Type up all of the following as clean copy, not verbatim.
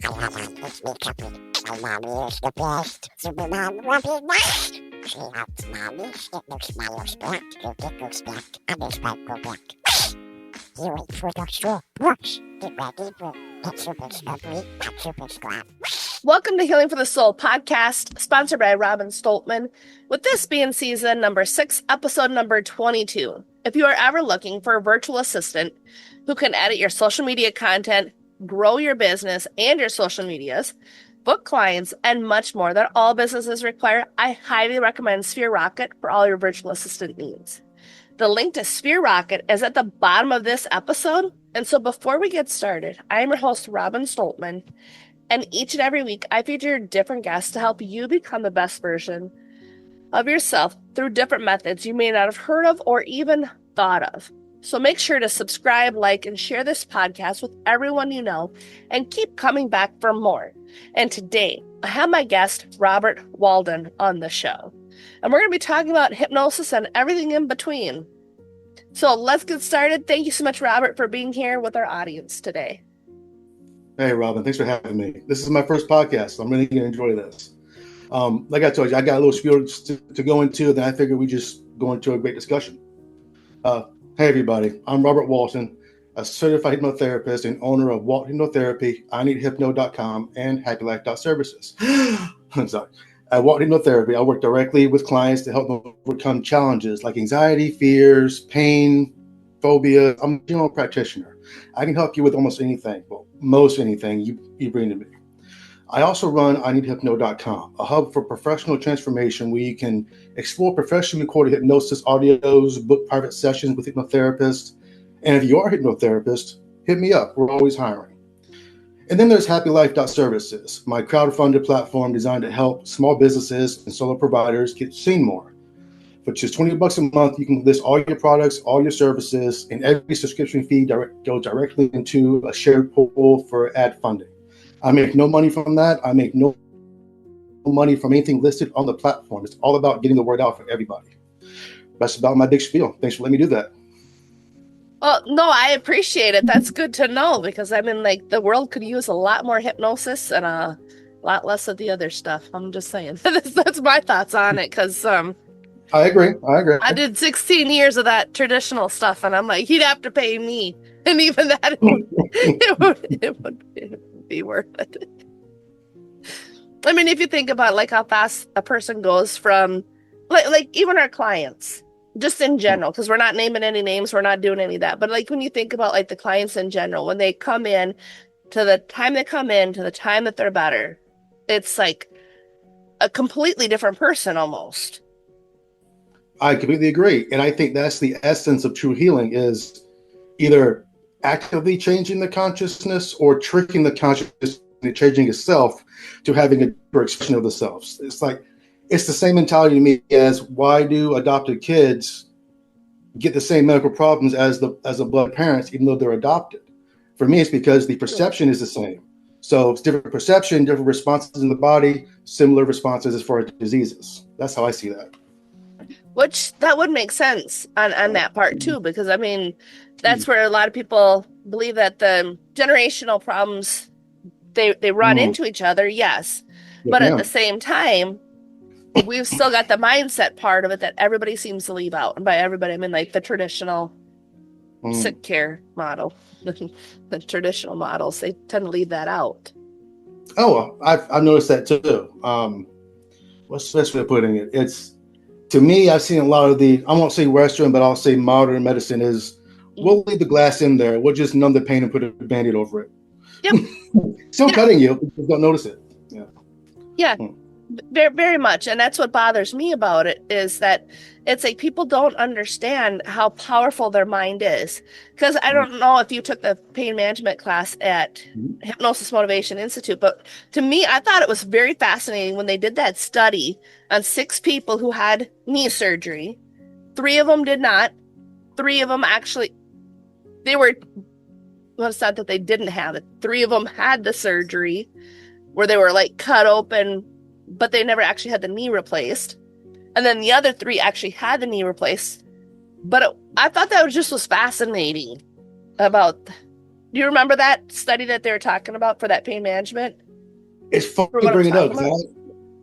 It's me, Cappy. My mommy is the best. Superman will be next. She helps mommy. It looks my looks black. Your dick looks black. And this might go black. You wait for the straw. Brush. Get ready for Pet Super's ugly. Pet Super's glad. Welcome to Healing for the Soul podcast, sponsored by Robin Stoltman, with this being season number 6, episode number 22. If you are ever looking for a virtual assistant who can edit your social media content, grow your business and your social medias, book clients, and much more that all businesses require, I highly recommend Sphere Rocket for all your virtual assistant needs. The link to Sphere Rocket is at the bottom of this episode. And so before we get started, I am your host, Robin Stoltman, and each and every week I feature different guests to help you become the best version of yourself through different methods you may not have heard of or even thought of. So make sure to subscribe, like, and share this podcast with everyone you know, and keep coming back for more. And today, I have my guest, Robert Walton, on the show. And we're going to be talking about hypnosis and everything in between. So let's get started. Thank you so much, Robert, for being here with our audience today. Hey, Robin, thanks for having me. This is my first podcast, so I'm really going to enjoy this. Like I told you, I got a little spiel to go into, then I figured we just go into a great discussion. Hey, everybody, I'm Robert Walton, a certified hypnotherapist and owner of WaltonHypnotherapy, IneedHypno.com, and HappyLife.services. I'm sorry. At Walton Hypnotherapy, I work directly with clients to help them overcome challenges like anxiety, fears, pain, phobia. I'm a general practitioner. I can help you with almost anything, well, most anything you bring to me. I also run IneedHypno.com, a hub for professional transformation where you can explore professionally recorded hypnosis audios, book private sessions with hypnotherapists. And if you are a hypnotherapist, hit me up. We're always hiring. And then there's HappyLife.services, my crowdfunded platform designed to help small businesses and solo providers get seen more. For just $20 a month, you can list all your products, all your services, and every subscription fee goes directly into a shared pool for ad funding. I make no money from that. I make no money from anything listed on the platform. It's all about getting the word out for everybody. That's about my big spiel. Thanks for letting me do that. Well, no, I appreciate it. That's good to know because, I mean, like, the world could use a lot more hypnosis and a lot less of the other stuff. I'm just saying. That's my thoughts on it because I agree. I did 16 years of that traditional stuff, and I'm like, he'd have to pay me. And even that, it would be worth it. I mean, if you think about like how fast a person goes from like even our clients, just in general, because we're not naming any names, we're not doing any of that. But like when you think about like the clients in general, when they come in, to the time they come in, to the time that they're better, it's like a completely different person almost. I completely agree. And I think that's the essence of true healing is either actively changing the consciousness or tricking the consciousness into changing itself to having a deeper expression of the self. It's like, it's the same mentality to me as why do adopted kids get the same medical problems as the blood parents, even though they're adopted? For me, it's because the perception is the same. So it's different perception, different responses in the body, similar responses as far as diseases. That's how I see that. Which that would make sense on that part too, because I mean, that's where a lot of people believe that the generational problems, they run into each other, yes. But at the same time, we've still got the mindset part of it that everybody seems to leave out. And by everybody, I mean like the traditional sick care model. The traditional models, they tend to leave that out. Oh, I've noticed that too. What's the best way of putting it? It's, to me, I've seen a lot of I won't say Western, but I'll say modern medicine is, we'll leave the glass in there. We'll just numb the pain and put a Band-Aid over it. Yep. Still cutting you. You don't notice it. Yeah. Very, very much. And that's what bothers me about it is that it's like people don't understand how powerful their mind is. Because I don't know if you took the pain management class at Hypnosis Motivation Institute, but to me, I thought it was very fascinating when they did that study on 6 people who had knee surgery. 3 of them did not. 3 of them actually, well, it's not that they didn't have it. 3 of them had the surgery where they were like cut open, but they never actually had the knee replaced. And then the other 3 actually had the knee replaced. But I thought that was fascinating about Do you remember that study that they were talking about for that pain management? It's funny For what I'm bringing it up. talking about?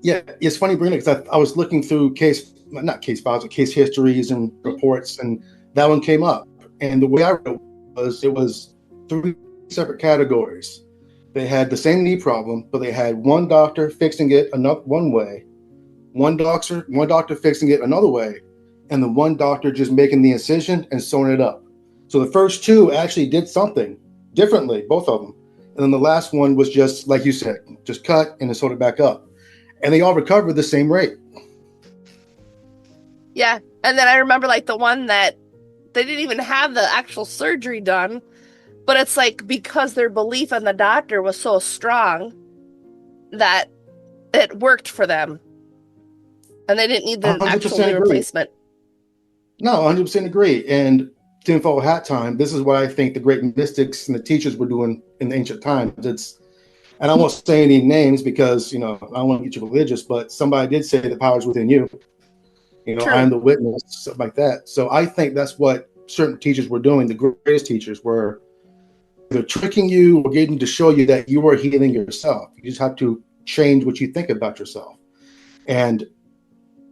Yeah, it's funny bringing it because I was looking through not case files, but case histories and reports, and that one came up. And the way I read it was 3 separate categories. They had the same knee problem, but they had one doctor fixing it one way, one doctor fixing it another way, and the one doctor just making the incision and sewing it up. So the first 2 actually did something differently, both of them. And then the last one was just, like you said, just cut and then sewed it back up. And they all recovered the same rate. Yeah. And then I remember like the one that they didn't even have the actual surgery done, but it's like because their belief in the doctor was so strong that it worked for them. And they didn't need the actual knee replacement. No, 100% agree. And tinfoil hat time, this is what I think the great mystics and the teachers were doing in the ancient times. And I won't say any names because, I don't want to get you religious, but somebody did say the power is within you. True. I'm the witness, stuff like that. So I think that's what certain teachers were doing. The greatest teachers were either tricking you or getting to show you that you are healing yourself. You just have to change what you think about yourself. And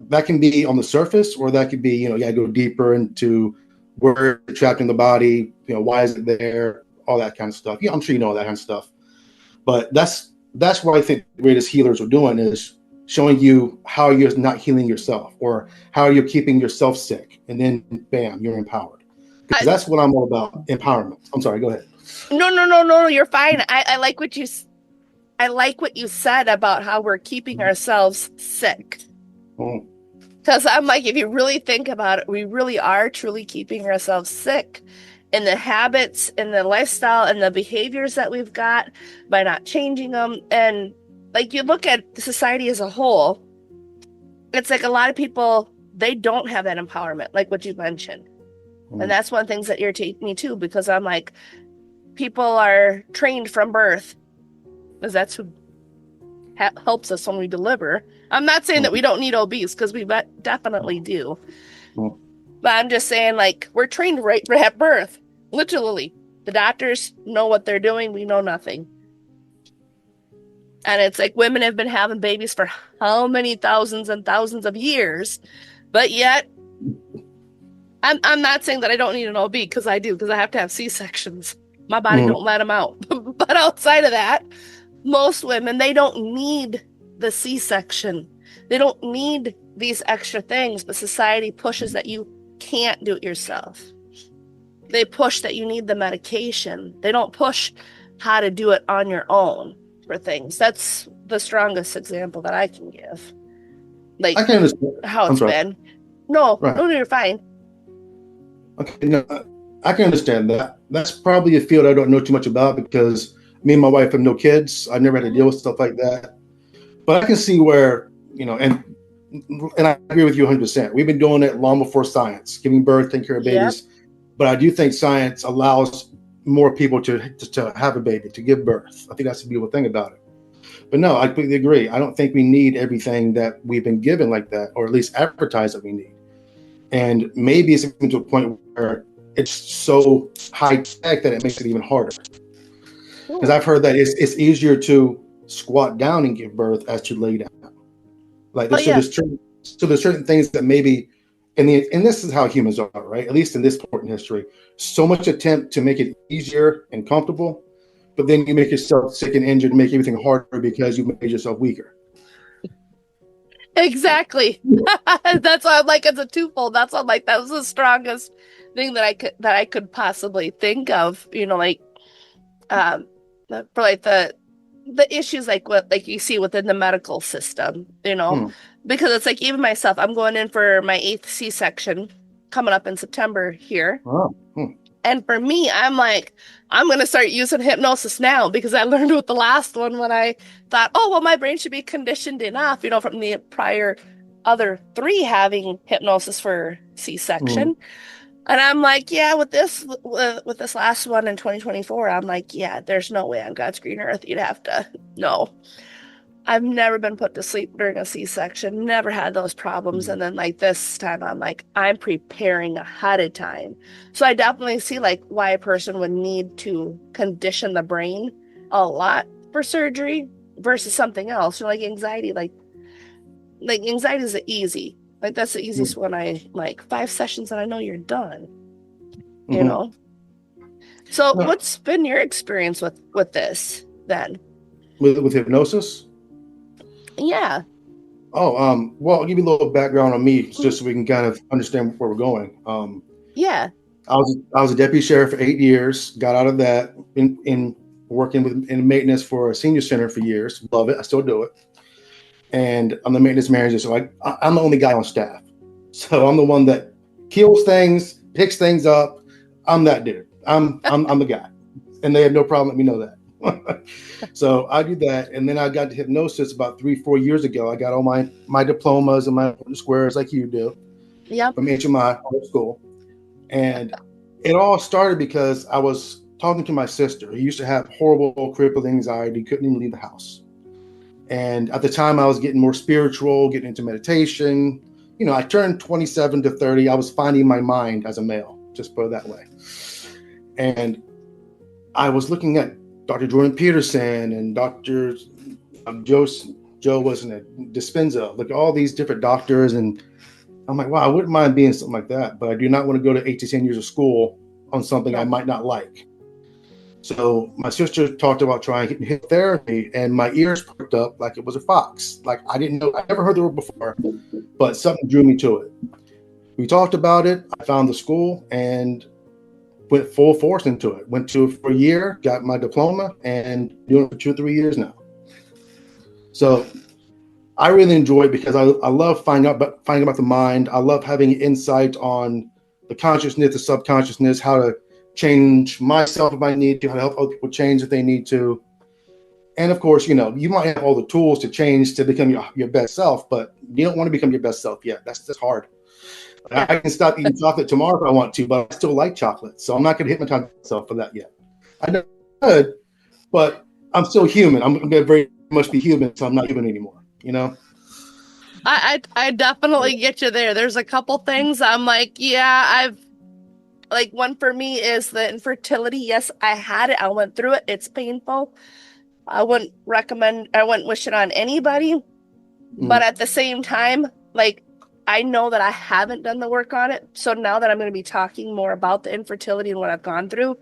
that can be on the surface, or that could be, you gotta go deeper into where it's trapped in the body, why is it there, all that kind of stuff. I'm sure you know all that kind of stuff. But that's what I think the greatest healers are doing, is showing you how you're not healing yourself or how you're keeping yourself sick. And then, bam, you're empowered. Because that's what I'm all about, empowerment. I'm sorry, go ahead. No, you're fine. I like what you said about how we're keeping ourselves sick. Because I'm like, if you really think about it, we really are truly keeping ourselves sick in the habits, in the lifestyle, and the behaviors that we've got by not changing them. And like you look at society as a whole, it's like a lot of people, they don't have that empowerment, like what you mentioned. And that's one of the things that irritate me too, because I'm like, people are trained from birth, because that's who helps us when we deliver. I'm not saying that we don't need OBs, because we definitely do. But I'm just saying, like, we're trained right at birth. Literally. The doctors know what they're doing. We know nothing. And it's like women have been having babies for how many thousands and thousands of years. But yet, I'm not saying that I don't need an OB, because I do, because I have to have C-sections. My body don't let them out. But outside of that, most women, they don't need the C-section. They don't need these extra things, but society pushes that you can't do it yourself. They push that you need the medication. They don't push how to do it on your own for things. That's the strongest example that I can give. Like, I can understand how it's been. No, you're fine. Okay, no, I can understand that. That's probably a field I don't know too much about, because me and my wife have no kids. I never had to deal with stuff like that. But I can see where, and I agree with you 100%. We've been doing it long before science, giving birth, taking care of babies. Yep. But I do think science allows more people to have a baby, to give birth. I think that's the beautiful thing about it. But no, I completely agree. I don't think we need everything that we've been given like that, or at least advertised that we need. And maybe it's even to a point where it's so high tech that it makes it even harder. Because I've heard that it's easier to squat down and give birth as to lay down. Like there's certain things that maybe, and this is how humans are, right? At least in this point in history, so much attempt to make it easier and comfortable, but then you make yourself sick and injured and make everything harder because you made yourself weaker. Exactly. That's why I'm like, it's a twofold. That's why I'm like, that was the strongest thing that I could possibly think of, like, for like the issues like what like you see within the medical system, because it's like, even myself, I'm going in for my 8th C-section coming up in September here. And for me, I'm like, I'm going to start using hypnosis now, because I learned with the last one when I thought, oh, well, my brain should be conditioned enough, from the prior other 3 having hypnosis for C-section. And I'm like, yeah, with this last one in 2024, I'm like, yeah, there's no way on God's green earth you'd have to, no. I've never been put to sleep during a C-section, never had those problems. And then like this time I'm like, I'm preparing ahead of time. So I definitely see like why a person would need to condition the brain a lot for surgery versus something else. Like anxiety, like anxiety is easy. Like that's the easiest one. I like 5 sessions and I know you're done, you know? So No. what's been your experience with this then? With hypnosis? Yeah. Oh, well, I'll give you a little background on me just so we can kind of understand where we're going. Yeah. I was a deputy sheriff for 8 years. Got out of that in working in maintenance for a senior center for years. Love it. I still do it. And I'm the maintenance manager, so I'm the only guy on staff. So I'm the one that kills things, picks things up. I'm that dude. I'm the guy, and they have no problem letting me know that. So I do that, and then I got to hypnosis about 3-4 years ago. I got all my diplomas and my squares like you do. Yep. From HMI old school, and it all started because I was talking to my sister, who used to have horrible crippling anxiety, couldn't even leave the house. And at the time, I was getting more spiritual, getting into meditation. You know, I turned 27 to 30. I was finding my mind as a male, just put it that way. And I was looking at Dr. Jordan Peterson and Dr. Joe wasn't it, Dispenza, like all these different doctors. And I'm like, wow, I wouldn't mind being something like that, but I do not want to go to 8 to 10 years of school on something I might not like. So my sister talked about trying hypnotherapy, and my ears perked up like it was a fox. Like I didn't know, I never heard the word before, but something drew me to it. We talked about it. I found the school and went full force into it. Went to it for a year, got my diploma, and doing it for 2 or 3 years now. So I really enjoy it because I love finding out about the mind. I love having insight on the consciousness, the subconsciousness, how to change myself if I need to, how to help other people change if they need to. And of course, you know, you might have all the tools to change to become your best self, but you don't want to become your best self yet. That's hard. Yeah. I can stop eating chocolate tomorrow if I want to, but I still like chocolate. So I'm not going to hypnotize myself for that yet. I know I could, but I'm still human. I'm going to very much be human, so I'm not human anymore, you know? I definitely get you there. There's a couple things I'm like, yeah, I've like one for me is the infertility. Yes, I had it. I went through it. It's painful. I wouldn't wish it on anybody. But at the same time, like I know that I haven't done the work on it. So now that I'm going to be talking more about the infertility and what I've gone through,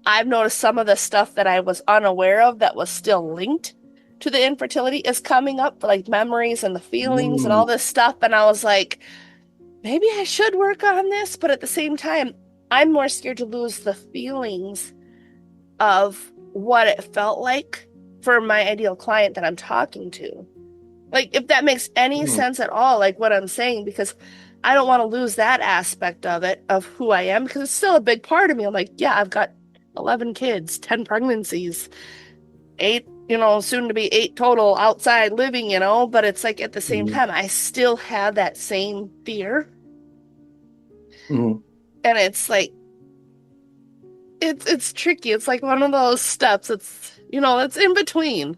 I've noticed some of the stuff that I was unaware of that was still linked to the infertility is coming up, like memories and the feelings and all this stuff. And I was like, maybe I should work on this. But at the same time, I'm more scared to lose the feelings of what it felt like for my ideal client that I'm talking to. Like, if that makes any sense at all, like what I'm saying, because I don't want to lose that aspect of it, of who I am, because it's still a big part of me. I'm like, yeah, I've got 11 kids, 10 pregnancies, 8, soon to be 8 total outside living, but it's like at the same time, I still have that same fear. And it's like, it's tricky. It's like one of those steps. It's, it's in between.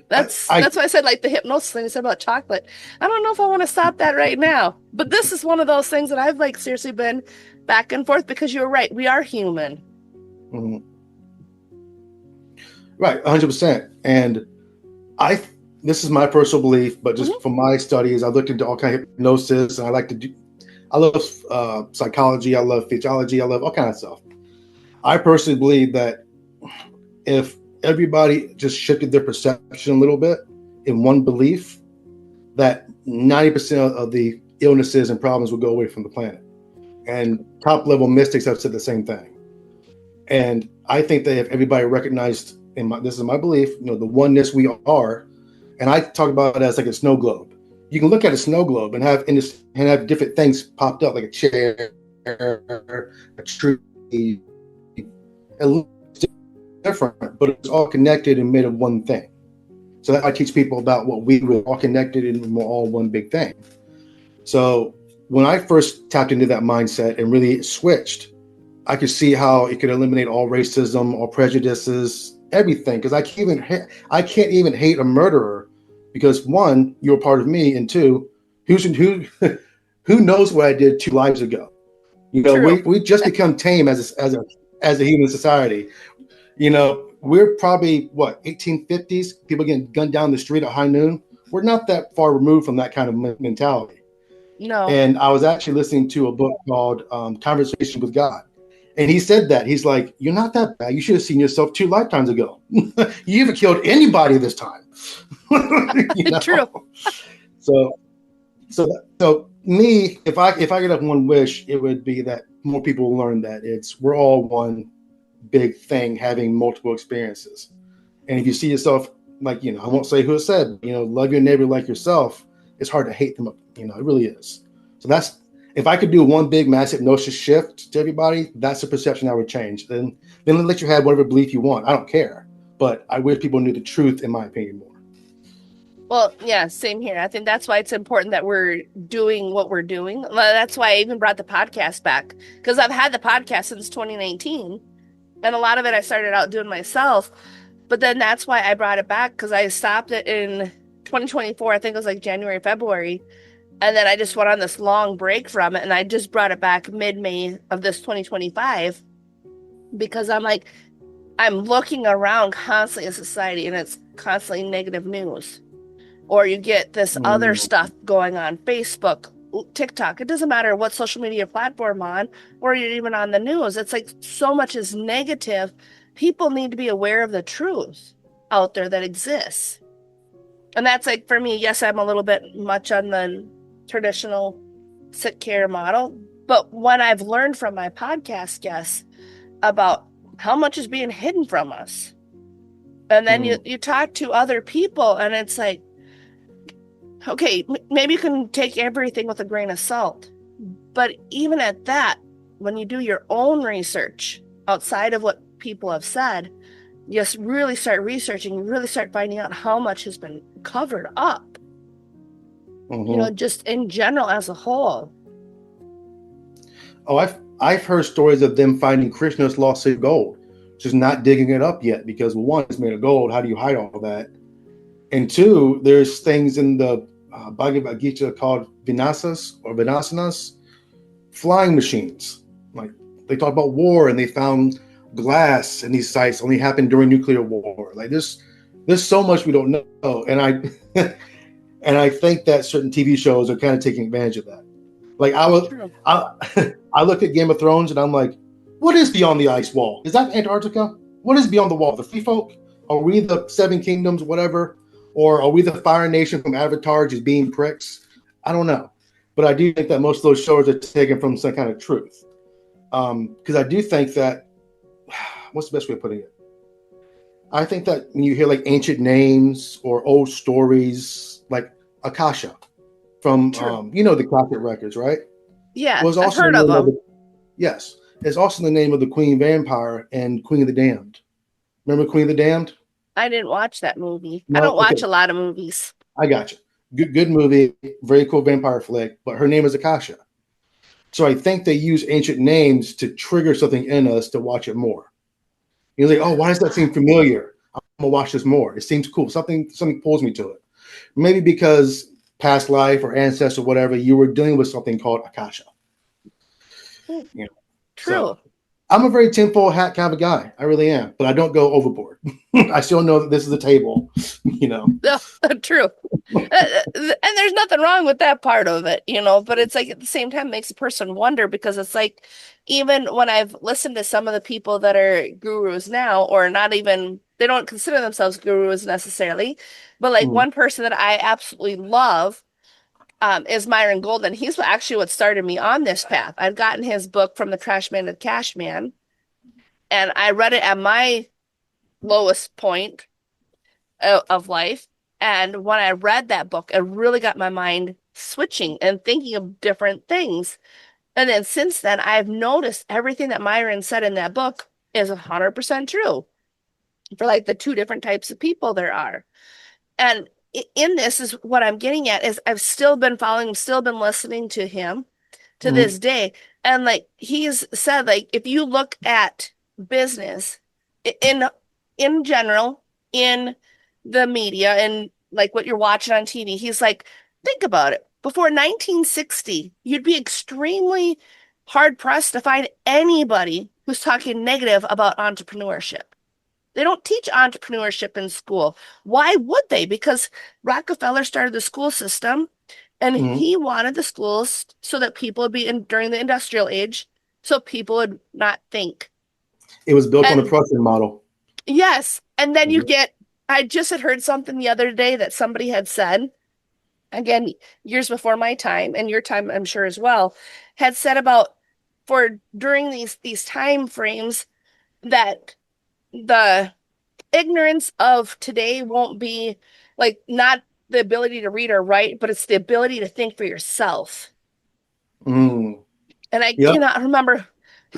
That's why I said like the hypnosis thing I said about chocolate. I don't know if I want to stop that right now, but this is one of those things that I've like seriously been back and forth because you're right. We are human. Right. 100%. And this is my personal belief, but just from my studies, I looked into all kinds of hypnosis, and I love psychology. I love physiology. I love all kinds of stuff. I personally believe that if everybody just shifted their perception a little bit in one belief, that 90% of the illnesses and problems will go away from the planet. And top level mystics have said the same thing. And I think that if everybody recognized, this is my belief, the oneness we are, and I talk about it as like a snow globe. You can look at a snow globe and have different things popped up, like a chair, a tree. It looks different, but it's all connected and made of one thing. So that I teach people about what we're all connected and we're all one big thing. So when I first tapped into that mindset and really switched, I could see how it could eliminate all racism, all prejudices, everything, because I can't even hate a murderer, because one, you're a part of me, and two, who who knows what I did 2 lives ago? You know, True. we just become tame as a human society. You know, we're probably what 1850s, people getting gunned down the street at high noon. We're not that far removed from that kind of mentality. No. And I was actually listening to a book called Conversation with God. And he said that. He's like, you're not that bad. You should have seen yourself 2 lifetimes ago. You haven't killed anybody this time. You know? True. So me, if I could have one wish, it would be that more people will learn that we're all one big thing, having multiple experiences. And if you see yourself, like, you know, I won't say who it said, you know, love your neighbor like yourself. It's hard to hate them. You know, it really is. So that's, if I could do one big mass hypnosis shift to everybody, that's the perception I would change. Then let you have whatever belief you want. I don't care, but I wish people knew the truth, in my opinion, more. Well, yeah, same here. I think that's why it's important that we're doing what we're doing. That's why I even brought the podcast back, because I've had the podcast since 2019, and a lot of it I started out doing myself. But then that's why I brought it back, because I stopped it in 2024. I think it was like January, February. And then I just went on this long break from it, and I just brought it back mid-May of this 2025, because I'm looking around constantly in society, and it's constantly negative news. Or you get this other stuff going on Facebook, TikTok. It doesn't matter what social media platform on, or you're even on the news. It's like so much is negative. People need to be aware of the truth out there that exists. And that's like, for me, yes, I'm a little bit much on the traditional sick care model. But what I've learned from my podcast guests about how much is being hidden from us. And then you talk to other people, and it's like, okay, maybe you can take everything with a grain of salt. But even at that, when you do your own research outside of what people have said, you just really start researching, you really start finding out how much has been covered up. You know, just in general as a whole. Oh, I've heard stories of them finding Krishna's lost gold, just not digging it up yet, because one, it's made of gold. How do you hide all of that? And two, there's things in the Bhagavad Gita called Vinasanas, flying machines. Like, they talk about war, and they found glass in these sites only happened during nuclear war. Like, there's so much we don't know, and I think that certain TV shows are kind of taking advantage of that. Like, I look at Game of Thrones, and I'm like, what is beyond the ice wall? Is that Antarctica? What is beyond the wall? The free folk? Are we the Seven Kingdoms, whatever? Or are we the Fire Nation from Avatar, just being pricks? I don't know. But I do think that most of those shows are taken from some kind of truth. Because I do think that, what's the best way of putting it? I think that when you hear like ancient names or old stories, like Akasha from, you know, the Clockwork Records, right? Yeah, Was I've also heard of them. Yes. It's also the name of the Queen Vampire and Queen of the Damned. Remember Queen of the Damned? I didn't watch that movie. No? I don't watch Okay. a lot of movies. I got you. Good movie. Very cool vampire flick. But her name is Akasha. So I think they use ancient names to trigger something in us to watch it more. You're like, oh, why does that seem familiar? I'm going to watch this more. It seems cool. Something pulls me to it. Maybe because past life or ancestor, whatever, you were dealing with something called Akasha. You know, True. So I'm a very tinfoil hat kind of a guy. I really am. But I don't go overboard. I still know that this is a table, you know. No, true. And there's nothing wrong with that part of it, you know, but it's like at the same time makes a person wonder, because it's like, even when I've listened to some of the people that are gurus now, or not even, they don't consider themselves gurus necessarily, but like one person that I absolutely love is Myron Golden. He's actually what started me on this path. I'd gotten his book From the Trash Man to the Cash Man, and I read it at my lowest point of life. And when I read that book, it really got my mind switching and thinking of different things. And then since then, I've noticed everything that Myron said in that book is 100% true for like the 2 different types of people there are. And in this is what I'm getting at is I've still been following, still been listening to him to this day. And like he's said, like, if you look at business in in general, in the media and like what you're watching on TV, he's like, think about it. Before 1960, you'd be extremely hard pressed to find anybody who's talking negative about entrepreneurship. They don't teach entrepreneurship in school. Why would they? Because Rockefeller started the school system and Mhm. he wanted the schools so that people would be in during the industrial age, so people would not think. It was built on the And Prussian model. yes, and then you Mhm. get, I just had heard something the other day that somebody had said, again, years before my time and your time, I'm sure as well, had said about for during these time frames that the ignorance of today won't be like not the ability to read or write, but it's the ability to think for yourself. Mm. And I Yep. cannot remember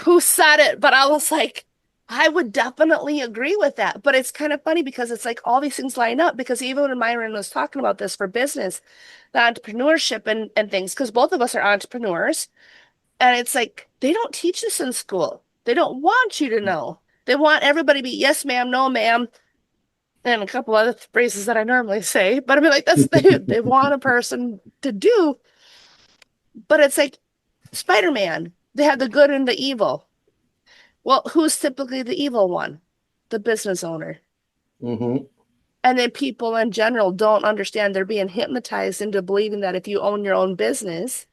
who said it, but I was like, I would definitely agree with that. But it's kind of funny because it's like all these things line up because even when Myron was talking about this for business, the entrepreneurship and things, because both of us are entrepreneurs, and it's like they don't teach this in school. They don't want you to know. They want everybody to be yes, ma'am, no, ma'am, and a couple other phrases that I normally say. But I mean, like that's they want a person to do. But it's like Spider-Man. They have the good and the evil. Well, who's typically the evil one? The business owner. Hmm. And then people in general don't understand they're being hypnotized into believing that if you own your own business,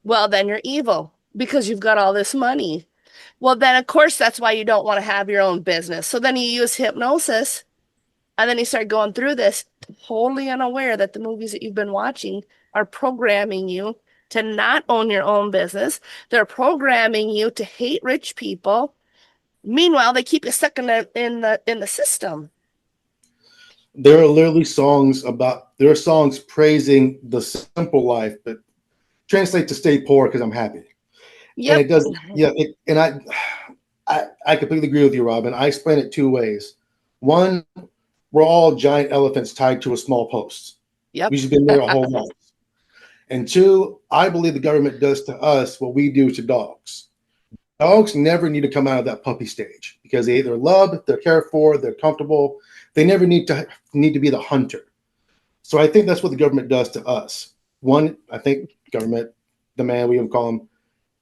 well, then you're evil because you've got all this money. Well, then, of course, that's why you don't want to have your own business. So then you use hypnosis and then you start going through this totally unaware that the movies that you've been watching are programming you to not own your own business. They're programming you to hate rich people. Meanwhile, they keep you stuck in the system. There are literally songs about, there are songs praising the simple life, but translate to stay poor because I'm happy. And Yep. it does, yeah. I completely agree with you, Robin. I explain it two ways. One, we're all giant elephants tied to a small post. Yep. We've been there our whole life. And two, I believe the government does to us what we do to dogs. Dogs never need to come out of that puppy stage because they either love, they're cared for, they're comfortable. They never need to be the hunter. So I think that's what the government does to us. One, I think government, the man we would call them,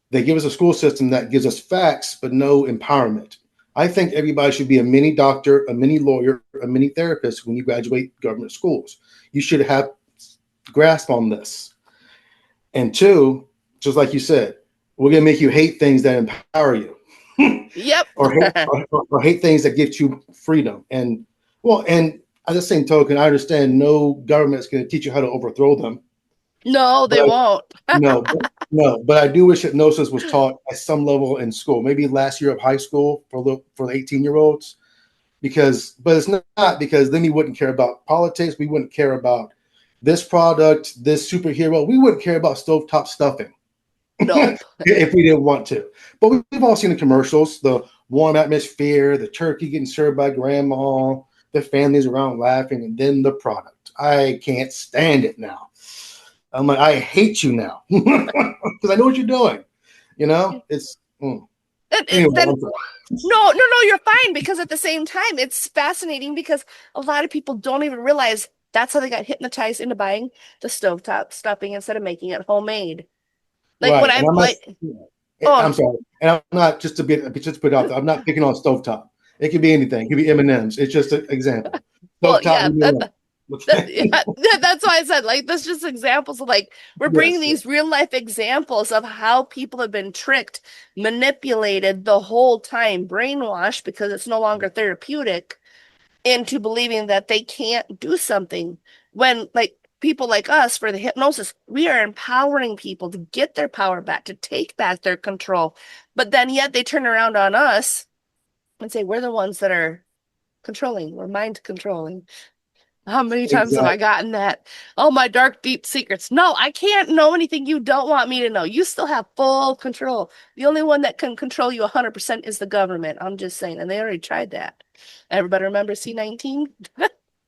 they give us a school system that gives us facts but no empowerment. I think everybody should be a mini doctor, a mini lawyer, a mini therapist when you graduate government schools. You should have grasp on this. And two, just like you said, we're going to make you hate things that empower you. Yep. or hate things that give you freedom. And well, and at the same token, I understand no government is going to teach you how to overthrow them. No, But they won't. but I do wish hypnosis was taught at some level in school, maybe last year of high school for the 18-year-olds. But it's not because then we wouldn't care about politics. We wouldn't care about this product, this superhero. We wouldn't care about stovetop stuffing Nope. if we didn't want to. But we've all seen the commercials, the warm atmosphere, the turkey getting served by grandma, the families around laughing, and then the product. I can't stand it now. I'm like, I hate you now because I know what you're doing. It's anyway. Then I'm sorry. no, you're fine because at the same time, it's fascinating because a lot of people don't even realize that's how they got hypnotized into buying the stovetop stuffing instead of making it homemade. Like when Right, and I I'm not. like, oh, I'm sorry, and I'm not just to put it out there. I'm not picking on stovetop. It could be anything. It could be M&Ms. It's just an example. well, Stovetop, yeah, leave me that, alone. yeah, that's why I said like that's just examples of like we're bringing Yes. these real life examples of how people have been tricked, manipulated the whole time, brainwashed because it's no longer therapeutic into believing that they can't do something when like people like us for the hypnosis, we are empowering people to get their power back, to take back their control. But then yet they turn around on us and say we're the ones that are controlling, we're mind controlling. How many times have I Exactly. gotten that? Oh, my dark, deep secrets. No, I can't know anything you don't want me to know. You still have full control. The only one that can control you 100% is the government. I'm just saying. And they already tried that. Everybody remember C-19?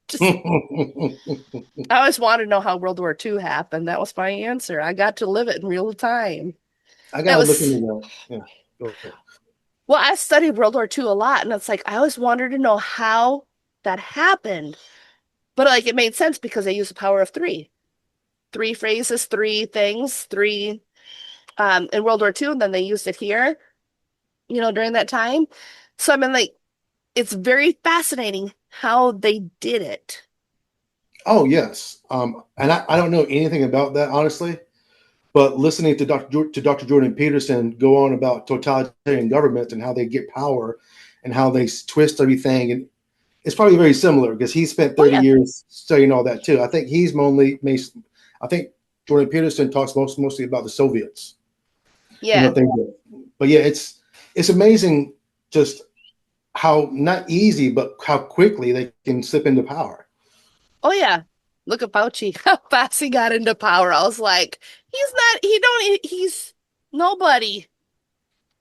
Just, I always wanted to know how World War II happened. That was my answer. I got to live it in real time. I It gotta look into was, that. Yeah. Go ahead. Well, I studied World War II a lot, and it's like I always wanted to know how that happened. But like it made sense because they use the power of three. Three phrases, three things, three in World War II, and then they used it here, during that time. So I mean, like, it's very fascinating how they did it. Oh, yes. And I don't know anything about that, honestly. But listening to Dr. Jordan Peterson go on about totalitarian governments and how they get power and how they twist everything, and it's probably very similar because he spent Oh 30 yeah, years studying all that too. I think I think Jordan Peterson talks mostly about the Soviets and yeah. what they did. But yeah, it's amazing just how not easy, but how quickly they can slip into power. Oh yeah. Look at Fauci, how fast he got into power. I was like, he's nobody.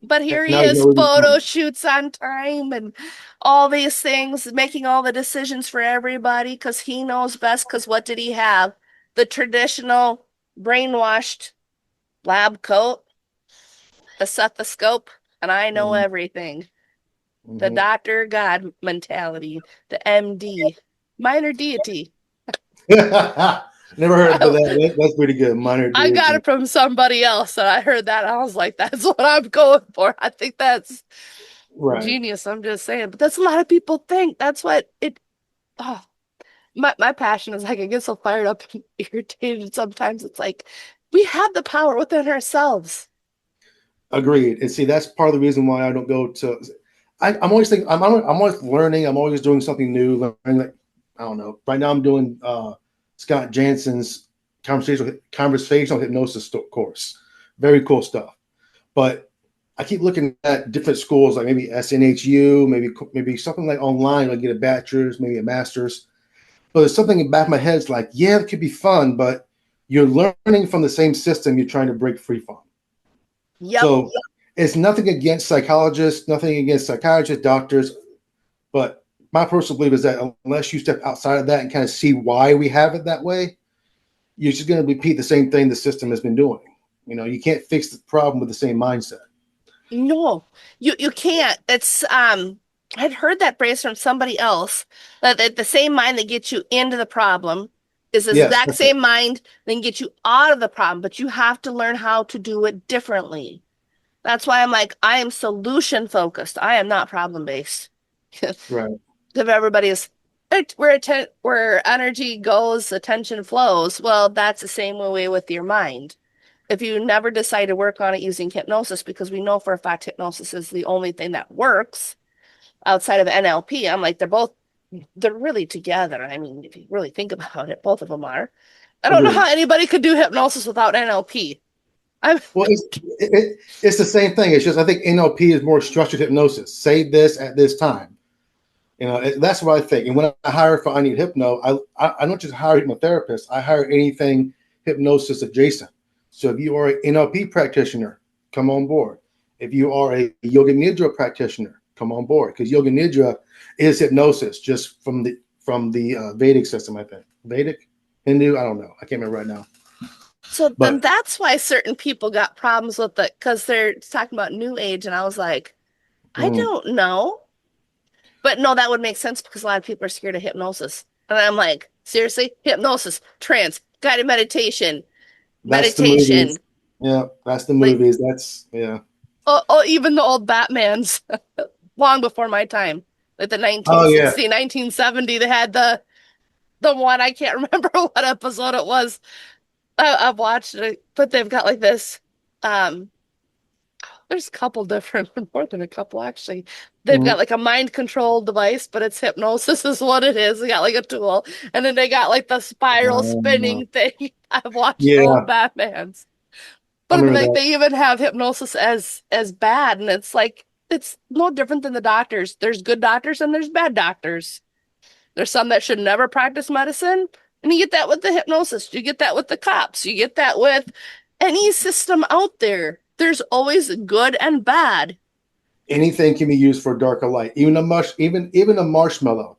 But And here he now he's is, already photo shoots on time and all these things, making all the decisions for everybody because he knows best. Because what did he have? The traditional brainwashed lab coat, the stethoscope, and I know everything. The Mhm. doctor God mentality, the MD, minor deity. Never heard of I, that. That's pretty good. Minor I got deity. it from somebody else, and I heard that. And I was like, that's what I'm going for. I think that's Right. genius. I'm just saying, but that's a lot of people think. That's what it. Oh, my passion is like I get so fired up and irritated. Sometimes it's like we have the power within ourselves. Agreed. And see, that's part of the reason why I don't go to. I'm always thinking. I'm always learning. I'm always doing something new. Learning. Like, I don't know. Right now, I'm doing Scott Jansen's conversational hypnosis course. Very cool stuff. But I keep looking at different schools, like maybe SNHU, maybe something like online, like get a bachelor's, maybe a master's. But there's something in the back of my head. It's like, yeah, it could be fun, but you're learning from the same system you're trying to break free from. Yep. So it's nothing against psychologists, nothing against psychiatrists, doctors, but my personal belief is that unless you step outside of that and kind of see why we have it that way, you're just going to repeat the same thing the system has been doing. You can't fix the problem with the same mindset. No, you can't. It's I'd heard that phrase from somebody else that the same mind that gets you into the problem is the Yes, exact that's it. same mind that can get you out of the problem, but you have to learn how to do it differently. That's why I'm like, I am solution focused. I am not problem based. Right. If everybody is where energy goes, attention flows. Well, that's the same way with your mind. If you never decide to work on it using hypnosis, because we know for a fact hypnosis is the only thing that works outside of NLP, I'm like, they're really together. I mean, if you really think about it, both of them are. I don't know Agreed. how anybody could do hypnosis without NLP. I'm Well, it's the same thing. It's just I think NLP is more structured hypnosis. Say this at this time. That's what I think. And when I hire for I Need Hypno, I don't just hire hypnotherapists. I hire anything hypnosis adjacent. So if you are an NLP practitioner, come on board. If you are a Yoga Nidra practitioner, come on board because Yoga Nidra is hypnosis, just from the Vedic system. I think Vedic, Hindu. I don't know. I can't remember right now. so then But that's why certain people got problems with it because they're talking about new age, and I was like, I mm, don't know. But no, that would make sense because a lot of people are scared of hypnosis. And I'm like, seriously? Hypnosis, trance, guided meditation, that's the movies. meditation. Yeah, that's the Like, movies. That's yeah. even the old Batmans, long before my time. Like the Oh yeah. 1960, 1970, they had the one, I can't remember what episode it was. I've watched it, but they've got like this. Um, there's a couple different, more than a couple actually. They've got Mhm. like a mind control device, but it's hypnosis is what it is. They got like a tool, and then they got like the spiral Uh, spinning thing. I've watched the old yeah, Batmans, I but I mean, remember like that. they even have hypnosis as bad, and it's like it's no different than the doctors. There's good doctors and there's bad doctors. There's some that should never practice medicine, and you get that with the hypnosis. You get that with the cops. You get that with any system out there. There's always good and bad. Anything can be used for darker light. Even a marshmallow.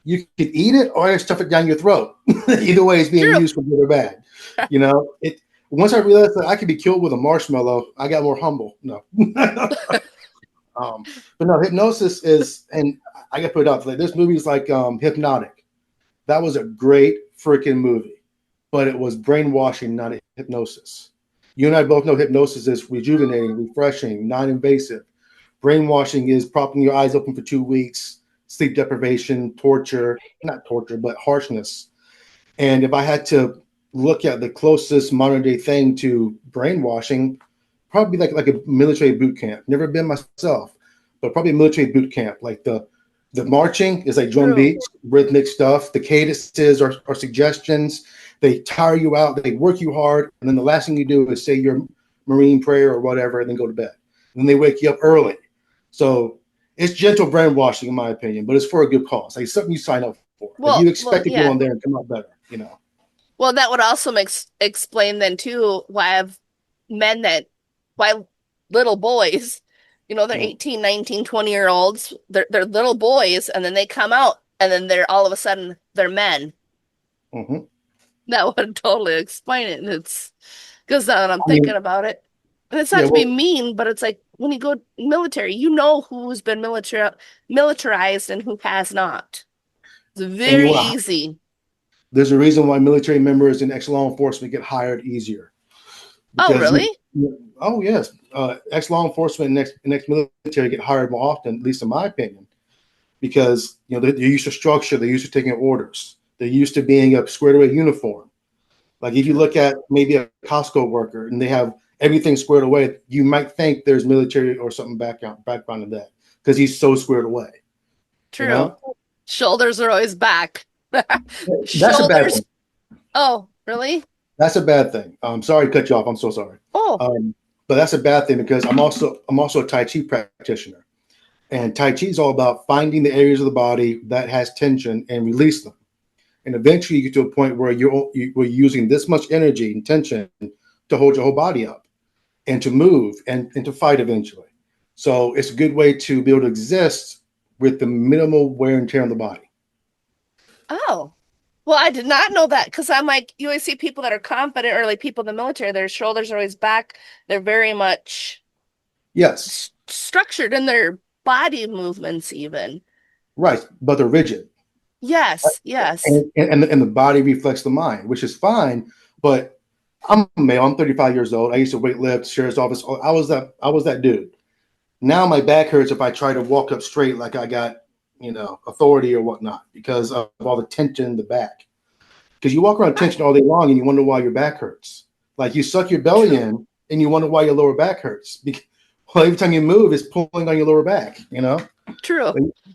You can eat it or stuff it down your throat. Either way, it's being True. used for good or bad. It. Once I realized that I could be killed with a marshmallow, I got more humble. No. But no, hypnosis is, and I got to put it up. Like there's movies like Hypnotic. That was a great freaking movie, but it was brainwashing, not a hypnosis. You and I both know hypnosis is rejuvenating, refreshing, non-invasive. Brainwashing is propping your eyes open for 2 weeks, sleep deprivation, torture, not torture, but harshness. And if I had to look at the closest modern day thing to brainwashing, probably like a military boot camp. Never been myself, but probably a military boot camp. Like the marching is like drum True. beats, rhythmic stuff. The cadences are suggestions. They tire you out. They work you hard, and then the last thing you do is say your Marine prayer or whatever, and then go to bed. And then they wake you up early. So it's gentle brainwashing, in my opinion, but it's for a good cause. Like it's something you sign up for. Like you expect to go Yeah. in there and come out better, you know. Well, that would also explain then too why little boys, they're 18, 19, 20-year-olds, they're little boys, and then they come out and then they're all of a sudden they're men. Mm-hmm. That would totally explain it. And it's because now that I'm I mean, thinking about it. And it's not to be mean, but it's like when you go military, you know who's been militarized and who has not. It's very easy. There's a reason why military members and ex-law enforcement get hired easier. Oh, really? Oh, yes. Ex-law enforcement and ex-military get hired more often, at least in my opinion, because they're used to structure, they're used to taking orders, they're used to being a squared away uniform. Like if you look at maybe a Costco worker and they have everything squared away, you might think there's military or something background in that because he's so squared away. True. Shoulders are always back. That's a bad thing. Oh, really? That's a bad thing. I'm sorry to cut you off. I'm so sorry. Oh. But that's a bad thing because I'm also a Tai Chi practitioner. And Tai Chi is all about finding the areas of the body that has tension and release them. And eventually you get to a point where you're using this much energy and tension to hold your whole body up and to move and to fight eventually. So it's a good way to be able to exist with the minimal wear and tear on the body. Oh, well, I did not know that because I'm like, you always see people that are confident or like people in the military, their shoulders are always back. They're very much structured in their body movements even. Right, but they're rigid. Yes. And the body reflects the mind, which is fine. But I'm a male. I'm 35 years old. I used to weight lift, sheriff's office. I was that dude. Now my back hurts if I try to walk up straight like I got, authority or whatnot because of all the tension in the back. Because you walk around tension all day long and you wonder why your back hurts. Like you suck your belly in and you wonder why your lower back hurts. Well, every time you move, it's pulling on your lower back, True.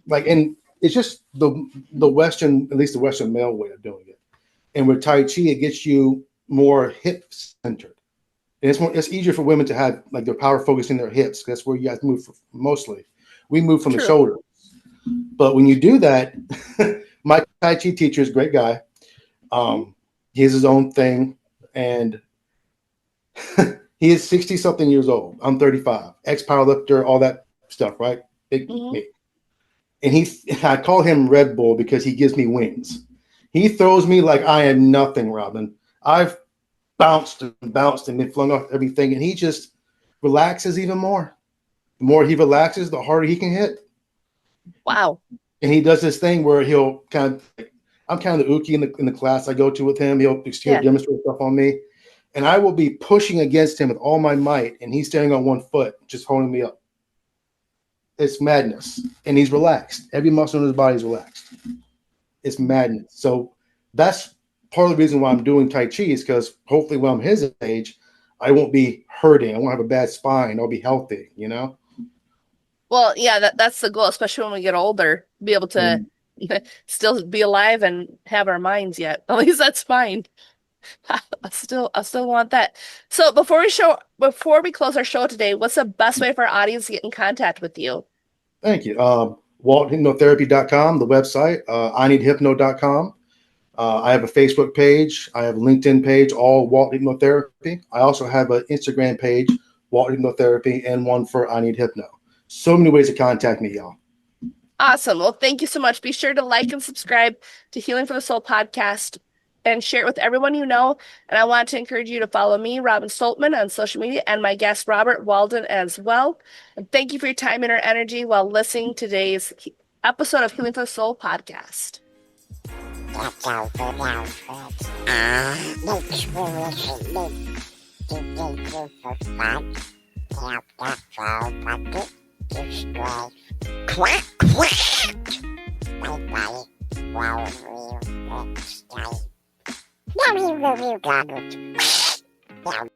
And it's just the Western, at least the Western male way of doing it. And with Tai Chi, it gets you more hip centered. And it's easier for women to have like their power focused in their hips. That's where you guys move mostly. We move from the shoulder. But when you do that, my Tai Chi teacher is a great guy. He has his own thing. And he is 60 something years old. I'm 35, ex-powerlifter, all that stuff, right? Big me. And I call him Red Bull because he gives me wings. He throws me like I am nothing, Robin. I've bounced and been flung off everything, and he just relaxes even more. The more he relaxes, the harder he can hit. Wow. And he does this thing where he'll I'm kind of the Uki in the class I go to with him. He'll demonstrate stuff on me. And I will be pushing against him with all my might, and he's standing on one foot, just holding me up. It's madness. And he's relaxed. Every muscle in his body is relaxed. It's madness. So that's part of the reason why I'm doing Tai Chi is because hopefully when I'm his age, I won't be hurting. I won't have a bad spine. I'll be healthy, Well, yeah, that's the goal, especially when we get older, be able to still be alive and have our minds yet. At least that's fine. I still want that. So before we close our show today, what's the best way for our audience to get in contact with you? Thank you. WaltonHypnotherapy.com, the website, IneedHypno.com. I have a Facebook page. I have a LinkedIn page, all Walton Hypnotherapy. I also have an Instagram page, Walton Hypnotherapy, and one for I Need Hypno. So many ways to contact me, y'all. Awesome. Well, thank you so much. Be sure to like and subscribe to Healing for the Soul podcast. and share it with everyone you know. And I want to encourage you to follow me, Robin Stoltman, on social media, and my guest, Robert Walton, as well. And thank you for your time and your energy while listening to today's episode of Healing for the Soul podcast. That's all for now, folks. Thanks for listening. Thank you for fun. Help that fall bucket. Destroy. Quack, quack. Bye-bye. Well, we'll next time. Now you got it.